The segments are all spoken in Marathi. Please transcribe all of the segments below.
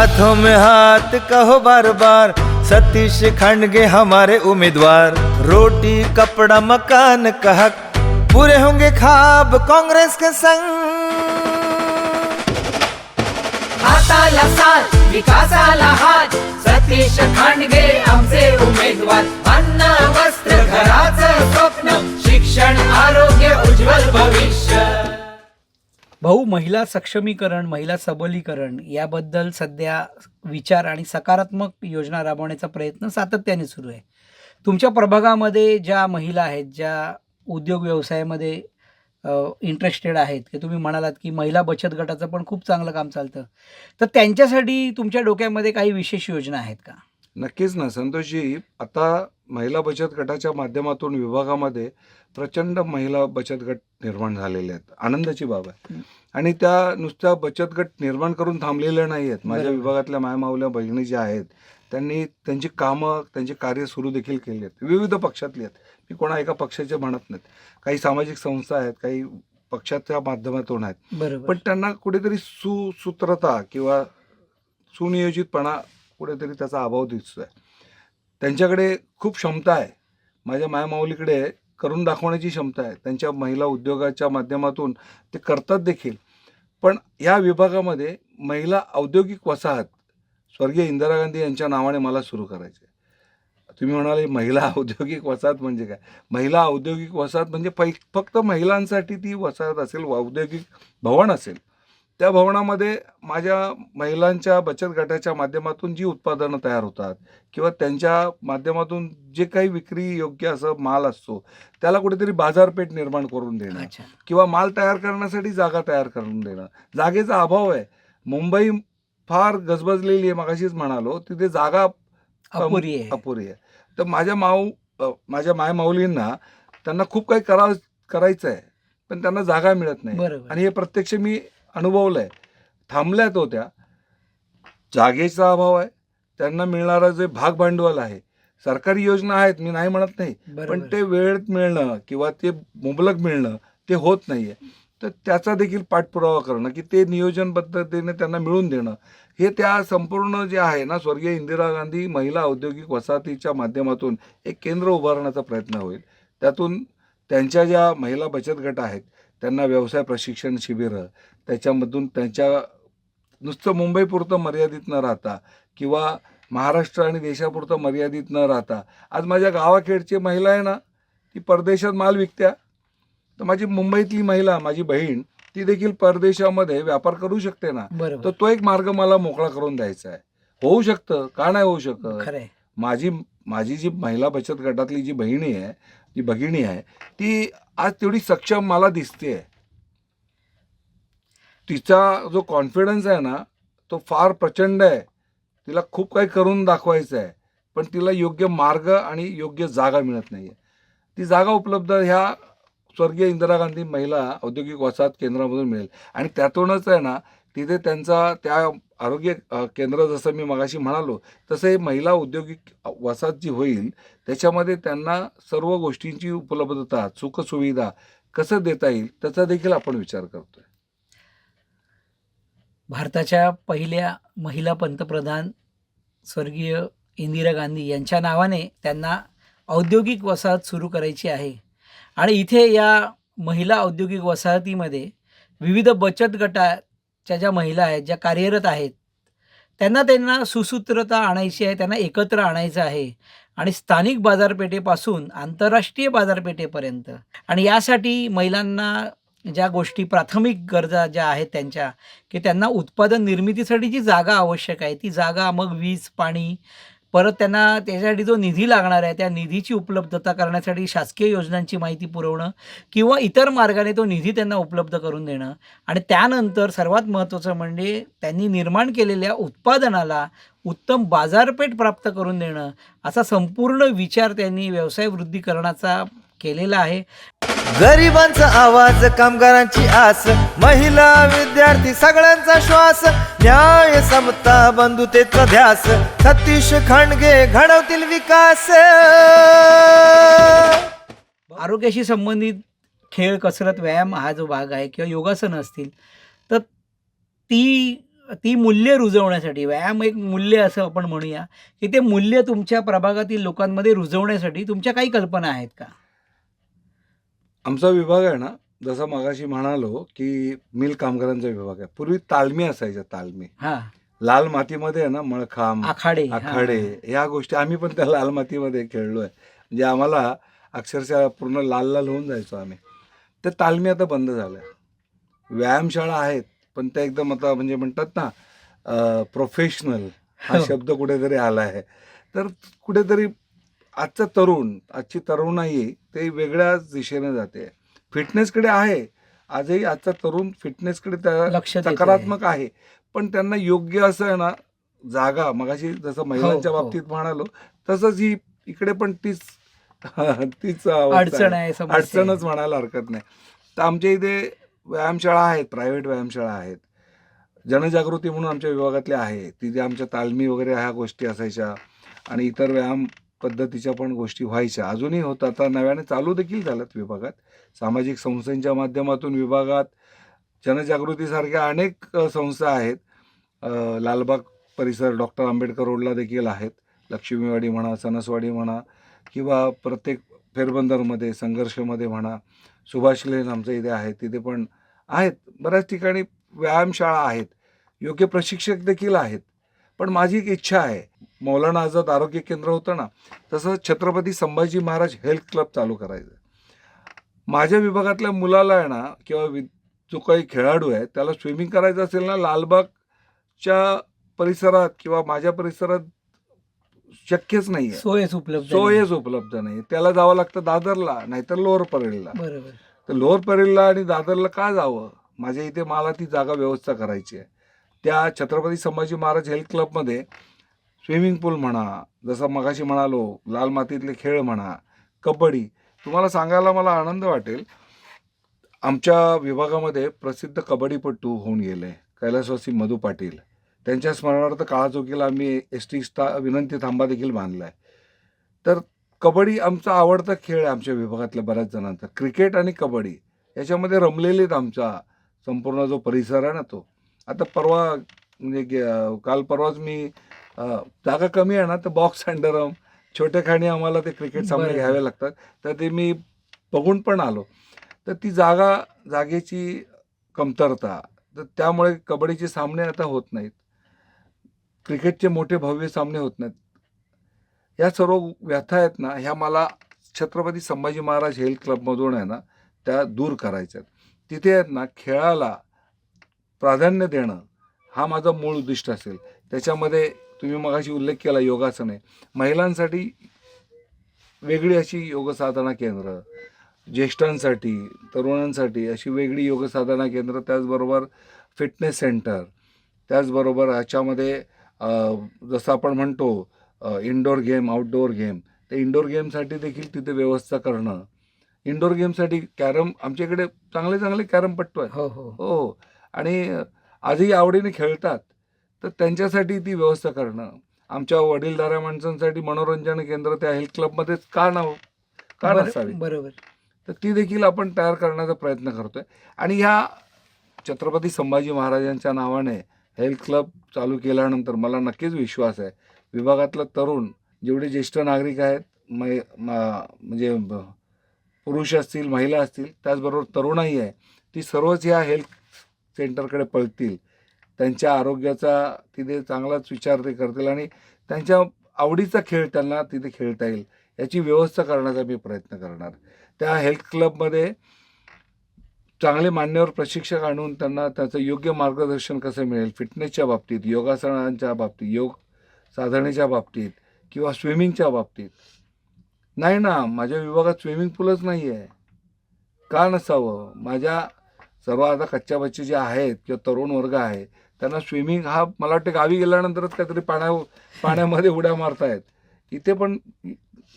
हाथों में हाथ कहो बार बार, सतीश खांडगे हमारे उम्मीदवार। रोटी कपड़ा मकान का हक, पूरे होंगे ख्वाब कांग्रेस के संग। हाताला साथ विकासाला हात, सतीश खांडगे आमचे उमेदवार। अन्न वस्त्र घराचं स्वप्न, शिक्षण आरोग्य उज्ज्वल भविष्य। भाऊ, महिला सक्षमीकरण, महिला सबलीकरण याबद्दल सध्या विचार आणि सकारात्मक योजना राबवण्याचा प्रयत्न सातत्याने सुरू आहे. तुमच्या प्रभागामध्ये ज्या महिला आहेत, ज्या उद्योग व्यवसायामध्ये इंटरेस्टेड आहेत, की तुम्ही म्हणालात की महिला बचत गटाचं पण खूप चांगलं काम चालतं, तर त्यांच्यासाठी तुमच्या डोक्यामध्ये काही विशेष योजना आहेत का? नक्कीच ना संतोषजी. आता महिला बचत गटाच्या माध्यमातून विभागामध्ये प्रचंड महिला बचत गट निर्माण झालेले आहेत. आनंदाची बाब आहे. आणि त्या नुसत्या बचत गट निर्माण करून थांबलेल्या नाही आहेत. माझ्या बरोबर. विभागातल्या मायमाऊल्या बहिणी ज्या आहेत त्यांनी त्यांची कामं, त्यांचे कार्य सुरू देखील केली आहेत. विविध पक्षातली आहेत. मी कोणा एका पक्षाचे म्हणत नाहीत. काही सामाजिक संस्था आहेत, काही पक्षाच्या माध्यमातून आहेत. बरोबर. पण त्यांना कुठेतरी सुसूत्रता किंवा सुनियोजितपणा कुठेतरी त्याचा अभाव दिसतोय. त्यांच्याकडे खूप क्षमता आहे. माझ्या मायमाऊलीकडे करून दाखवण्याची क्षमता आहे. त्यांच्या महिला उद्योगाच्या माध्यमातून ते करतात देखील. पण या विभागामध्ये महिला औद्योगिक वसाहत स्वर्गीय इंदिरा गांधी यांच्या नावाने मला सुरू करायचे. तुम्ही म्हणाले महिला औद्योगिक वसाहत म्हणजे काय? महिला औद्योगिक वसाहत म्हणजे फक्त महिलांसाठी ती वसाहत असेल, औद्योगिक भवन असेल. त्या भवनामध्ये माझ्या महिलांच्या बचत गटाच्या माध्यमातून जी उत्पादनं तयार होतात किंवा त्यांच्या माध्यमातून जे काही विक्री योग्य असं माल असतो त्याला कुठेतरी बाजारपेठ निर्माण करून देणं अच्छा. किंवा माल तयार करण्यासाठी जागा तयार करून देणं. जागेचा अभाव आहे. मुंबई फार गजबजलेली आहे. मगाशीच म्हणालो, तिथे जागा अपुरी आहे. अपुरी आहे. तर माझ्या मायमाऊलींना त्यांना खूप काही करायचं आहे, पण त्यांना जागा मिळत नाही. बरोबर. आणि हे प्रत्यक्ष मी अनुभवलं आहे. थांबल्यात होत्या. जागेचा अभाव आहे. त्यांना मिळणारं जे भाग भांडवल आहे, सरकारी योजना आहेत, मी नाही म्हणत नाही, पण बरोबर. ते वेळेत मिळणं किंवा ते मुबलक मिळणं ते होत नाही आहे. तर त्याचा देखील पाठपुरावा करणं की ते नियोजन पद्धतीने त्यांना मिळून देणं, हे त्या संपूर्ण जे आहे ना, स्वर्गीय इंदिरा गांधी महिला औद्योगिक वसाहतीच्या माध्यमातून एक केंद्र उभारण्याचा प्रयत्न होईल. त्यातून त्यांच्या ज्या महिला बचत गट आहेत त्यांना व्यवसाय प्रशिक्षण शिबिरं, त्याच्यामधून त्यांच्या नुसतं मुंबईपुरतं मर्यादित न राहता किंवा महाराष्ट्र आणि देशापुरतं मर्यादित न राहता, आज माझ्या गावाखेडची महिला आहे ना, ती परदेशात माल विकत्या. तर माझी मुंबईतली महिला, माझी बहीण, ती देखील परदेशामध्ये व्यापार करू शकते ना. बरोबर. तर तो एक मार्ग मला मोकळा करून द्यायचा आहे. होऊ शकतं, का नाही होऊ शकत? खरंय. माझी जी महिला बचत गटातली जी बहिणी आहे, जी भगिनी आहे, ती आज तेवढी सक्षम मला दिसते. तिचा जो कॉन्फिडन्स आहे ना, तो फार प्रचंड आहे. तिला खूप काही करून दाखवायचं आहे, पण तिला योग्य मार्ग आणि योग्य जागा मिळत नाही आहे. ती जागा उपलब्ध ह्या स्वर्गीय इंदिरा गांधी महिला औद्योगिक वसाहत केंद्रामधून मिळेल. आणि त्यातूनच आहे ना, तिथे त्यांचा त्या आरोग्य केंद्र, जसं मी मगाशी म्हणालो तसं हे महिला औद्योगिक वसाहत जी होईल, त्याच्यामध्ये त्यांना सर्व गोष्टींची उपलब्धता, सुखसुविधा कसं देता येईल त्याचा देखील आपण विचार करतोय. भारताच्या पहिल्या महिला पंतप्रधान स्वर्गीय इंदिरा गांधी यांच्या नावाने त्यांना औद्योगिक वसाहत सुरू करायची आहे. आणि इथे या महिला औद्योगिक वसाहतीमध्ये विविध बचत गटाच्या ज्या महिला आहेत, ज्या कार्यरत आहेत, त्यांना सुसूत्रता आणायची आहे, त्यांना एकत्र आणायचं आहे. आणि स्थानिक बाजारपेठेपासून आंतरराष्ट्रीय बाजारपेठेपर्यंत. आणि यासाठी महिलांना ज्या गोष्टी, प्राथमिक गरजा ज्या आहेत त्यांच्या, की त्यांना उत्पादन निर्मितीसाठी जी जागा आवश्यक आहे, ती जागा, मग वीज, पाणी, परत त्यांना त्याच्यासाठी जो निधी लागणार आहे त्या निधीची उपलब्धता करण्यासाठी शासकीय योजनांची माहिती पुरवणं किंवा इतर मार्गाने तो निधी त्यांना उपलब्ध करून देणं. आणि त्यानंतर सर्वात महत्त्वाचं म्हणजे त्यांनी निर्माण केलेल्या उत्पादनाला उत्तम बाजारपेठ प्राप्त करून देणं, असा संपूर्ण विचार त्यांनी व्यवसाय वृद्धीकरणाचा केलेला आहे. गरिबांचा आवाज, कामगारांची आस, महिला, विद्यार्थी सगळ्यांचा श्वास, न्याय, समता, बंधुतेचा ध्यास, सतीश खांडगे घडवतील विकास. आरोग्याशी संबंधित खेळ, कसरत, व्यायाम हा जो भाग आहे किंवा योगासनं असतील, तर ती ती मूल्य रुजवण्यासाठी, व्यायाम एक मूल्य असं आपण म्हणूया, की ते मूल्य तुमच्या प्रभागातील लोकांमध्ये रुजवण्यासाठी तुमच्या काही कल्पना आहेत का? आमचा विभाग आहे ना, जसं मगाशी म्हणालो, की मिल कामगारांचा विभाग आहे. पूर्वी तालमी असायच्या, तालमी. हां, लाल मातीमध्ये आहे ना, मळखांब, आखाडे. आखाडे ह्या गोष्टी आम्ही पण त्या लाल मातीमध्ये खेळलोय. म्हणजे आम्हाला अक्षरशः पूर्ण लाल होऊन जायचो आम्ही. त्या तालमी आता बंद झाल्या. व्यायामशाळा आहेत, पण त्या एकदम आता म्हणजे म्हणतात ना, प्रोफेशनल हा हो. शब्द कुठेतरी आला आहे. तर कुठेतरी आजचा तरुण, आजची तरुणाई ते वेगळ्याच दिशेने जाते. फिटनेसकडे आहे. आजही आजचा तरुण फिटनेसकडे लक्ष देत आहे. सकारात्मक आहे. पण त्यांना योग्य असं आहे ना, जागा मगाशी जसं महिलांच्या हो. बाबतीत म्हणालो, तसंच ही इकडे पण तीच तीच अवस्था अडचण आहे. आहे, समस्या आहे. अडचणच म्हणायला हरकत नाही. तर आमच्या इथे व्यायामशाळा आहेत, प्रायव्हेट व्यायामशाळा आहेत. जनजागृती म्हणून आमच्या विभागातल्या आहे. तिथे आमच्या तालमी वगैरे ह्या गोष्टी असायच्या आणि इतर व्यायाम पद्धतीच्या पण गोष्टी व्हायच्या. अजूनही होतात. आता नव्याने चालू देखील झाल्यात विभागात. सामाजिक संस्थांच्या माध्यमातून विभागात जनजागृतीसारख्या अनेक संस्था आहेत. लालबाग परिसर डॉक्टर आंबेडकर रोडला देखील आहेत. लक्ष्मीवाडी म्हणा, सणसवाडी म्हणा किंवा प्रत्येक फेरबंदरमध्ये, संघर्षमध्ये म्हणा, सुभाष लेन आमच्या इथे आहे, तिथे पण आहेत. बऱ्याच ठिकाणी व्यायामशाळा आहेत. योग्य प्रशिक्षक देखील आहेत. पण माझी एक इच्छा आहे, मौलाना आझाद आरोग्य केंद्र होतं ना, तसं छत्रपती संभाजी महाराज हेल्थ क्लब चालू करायचं. माझ्या विभागातल्या मुलाला आहे ना, किंवा जो काही खेळाडू आहे त्याला स्विमिंग करायचं असेल ना, लालबागच्या परिसरात किंवा माझ्या परिसरात शक्यच नाही आहे. सोयच उपलब्ध नाही. सोयच उपलब्ध नाही. त्याला जावं लागतं दादरला, नाहीतर लोअर परेलला. बरोबर. तर लोअर परेलला आणि दादरला का जावं? माझ्या इथे मला ती जागा व्यवस्था करायची आहे. त्या छत्रपती संभाजी महाराज हेल्थ क्लबमध्ये स्विमिंग पूल म्हणा, जसं मगाशी म्हणालो, लाल मातीतले खेळ म्हणा, कबड्डी. तुम्हाला सांगायला मला आनंद वाटेल, आमच्या विभागामध्ये प्रसिद्ध कबड्डीपटू होऊन गेले कैलासवासी मधू पाटील. त्यांच्या स्मरणार्थ काळाचौकीला आम्ही एसटी विनंती थांबा देखील बांधला आहे. तर कबड्डी आमचा आवडता खेळ आहे आमच्या विभागातल्या बऱ्याच जणांचा. क्रिकेट आणि कबड्डी याच्यामध्ये रमलेलेत आमचा संपूर्ण जो परिसर आहे ना तो. आता परवा म्हणजे काल परवाच मी जागा कमी आहे ना, तर बॉक्स अँडरम छोट्या खाणी आम्हाला ते क्रिकेट सामने बरोबर. घ्यावे लागतात. तर ते मी बघून पण आलो. तर ती जागेची कमतरता, तर त्यामुळे कबड्डीचे सामने आता होत नाहीत. क्रिकेटचे मोठे भव्य सामने होत नाहीत. या सर्व व्यथा आहेत ना, ह्या मला छत्रपती संभाजी महाराज हेल्थ क्लबमधून आहे ना, त्या दूर करायच्या आहेत. तिथे आहेत ना, खेळाला प्राधान्य देणं हा माझा मूळ उद्दिष्ट असेल. त्याच्यामध्ये तुम्ही मगाशी उल्लेख केला योगासने. महिलांसाठी वेगळी अशी योगसाधना केंद्र, ज्येष्ठांसाठी, तरुणांसाठी अशी वेगळी योगसाधना केंद्र, त्याचबरोबर फिटनेस सेंटर, त्याचबरोबर ह्याच्यामध्ये जसं आपण म्हणतो इनडोअर गेम, आउटडोअर गेम, त्या इनडोअर गेमसाठी देखील तिथे व्यवस्था करणं. इनडोअर गेमसाठी कॅरम आमच्याकडे चांगले कॅरमपट्टू आहेत. हो, हो. हो, आणि आजही आवडीने खेळतात. तर त्यांच्यासाठी ती व्यवस्था करणं. आमच्या वडीलधाऱ्या माणसांसाठी मनोरंजन केंद्र त्या हेल्थ क्लबमध्येच का नसावी? बरोबर. तर ती देखील आपण तयार करण्याचा प्रयत्न करतोय. आणि ह्या छत्रपती संभाजी महाराजांच्या नावाने हेल्थ क्लब चालू केल्यानंतर मला नक्कीच विश्वास आहे, विभागातला तरुण, जेवढे ज्येष्ठ नागरिक आहेत, म्हणजे पुरुष असतील, महिला असतील, त्याचबरोबर तरुणाई आहे, ती सर्वच ह्या हेल्थ सेंटरकडे पळतील. त्यांच्या आरोग्याचा तिथे चांगलाच विचार ते करतील आणि त्यांच्या आवडीचा खेळ त्यांना तिथे खेळता येईल याची व्यवस्था करण्याचा मी प्रयत्न करणार. त्या हेल्थ क्लबमध्ये चांगले मान्यवर प्रशिक्षक आणून त्यांना त्याचं योग्य मार्गदर्शन कसं मिळेल, फिटनेसच्या बाबतीत, योगासनांच्या बाबतीत, योग साधनेच्या बाबतीत किंवा स्विमिंगच्या बाबतीत. नाही ना, माझ्या विभागात स्विमिंग पूलच नाही आहे. का नसावं? माझ्या सर्व आता कच्च्या बच्चे जे आहेत किंवा तरुण वर्ग आहे, त्यांना स्विमिंग हा मला वाटतं गावी गेल्यानंतरच काहीतरी पाण्यामध्ये उड्या मारतायत. इथे पण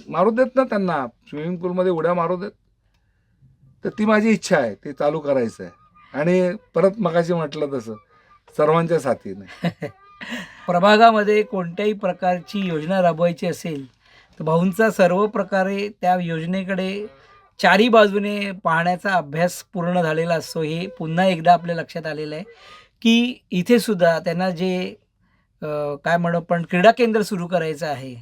मारू देत ना त्यांना, स्विमिंग पूलमध्ये उड्या मारू देत. तर ती माझी इच्छा आहे, ते चालू करायचं आहे. आणि परत मगाशी म्हटलं तसं सर्वांच्या साथीने. प्रभागामध्ये कोणत्याही प्रकारची योजना राबवायची असेल तर भाऊंचा सर्व प्रकारे त्या योजनेकडे चारी बाजूने पाहण्याचा अभ्यास पूर्ण झालेला असतो. हे पुन्हा एकदा आपल्या लक्षात आलेलं आहे की इथे सुद्धा त्यांना जे काय म्हणू आपण क्रीडा केंद्र सुरू करायचं आहे,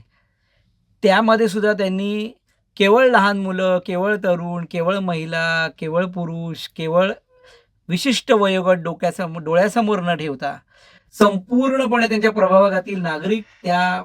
त्यामध्ये सुद्धा त्यांनी केवळ लहान मुलं, केवळ तरुण, केवळ महिला, केवळ पुरुष, केवळ विशिष्ट वयोगट डोळ्यासमोर न ठेवता संपूर्णपणे त्यांच्या प्रभागातील नागरिक त्या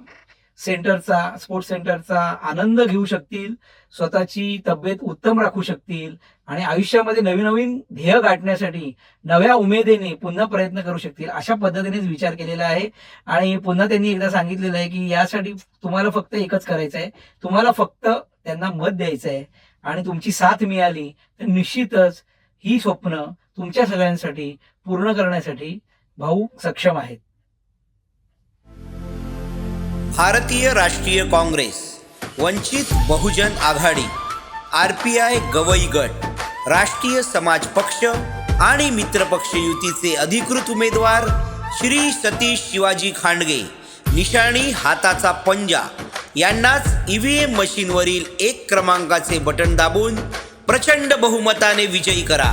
स्पोर्ट्स सेंटरचा आनंद घेऊ शकतील, स्वतःची तब्येत उत्तम राखू शकतील आणि आयुष्यामध्ये नवीन नवीन ध्येय गाठण्यासाठी नव्या उमेदीने पुन्हा प्रयत्न करू शकतील, अशा पद्धतीनेच विचार केलेला आहे. आणि पुन्हा त्यांनी एकदा सांगितलेलं आहे की यासाठी तुम्हाला फक्त एकच करायचं आहे, तुम्हाला फक्त त्यांना मत द्यायचं आहे आणि तुमची साथ मिळाली तर निश्चितच ही स्वप्न तुमच्या सगळ्यांसाठी पूर्ण करण्यासाठी भाऊ सक्षम आहेत. भारतीय राष्ट्रीय काँग्रेस, वंचित बहुजन आघाडी, RPI गवई गट, राष्ट्रीय समाज पक्ष आणि मित्रपक्ष युतीचे अधिकृत उमेदवार श्री सतीश शिवाजी खांडगे, निशाणी हाताचा पंजा, यांनाच EVM मशीनवरील 1 क्रमांकाचे बटन दाबून प्रचंड बहुमताने विजयी करा.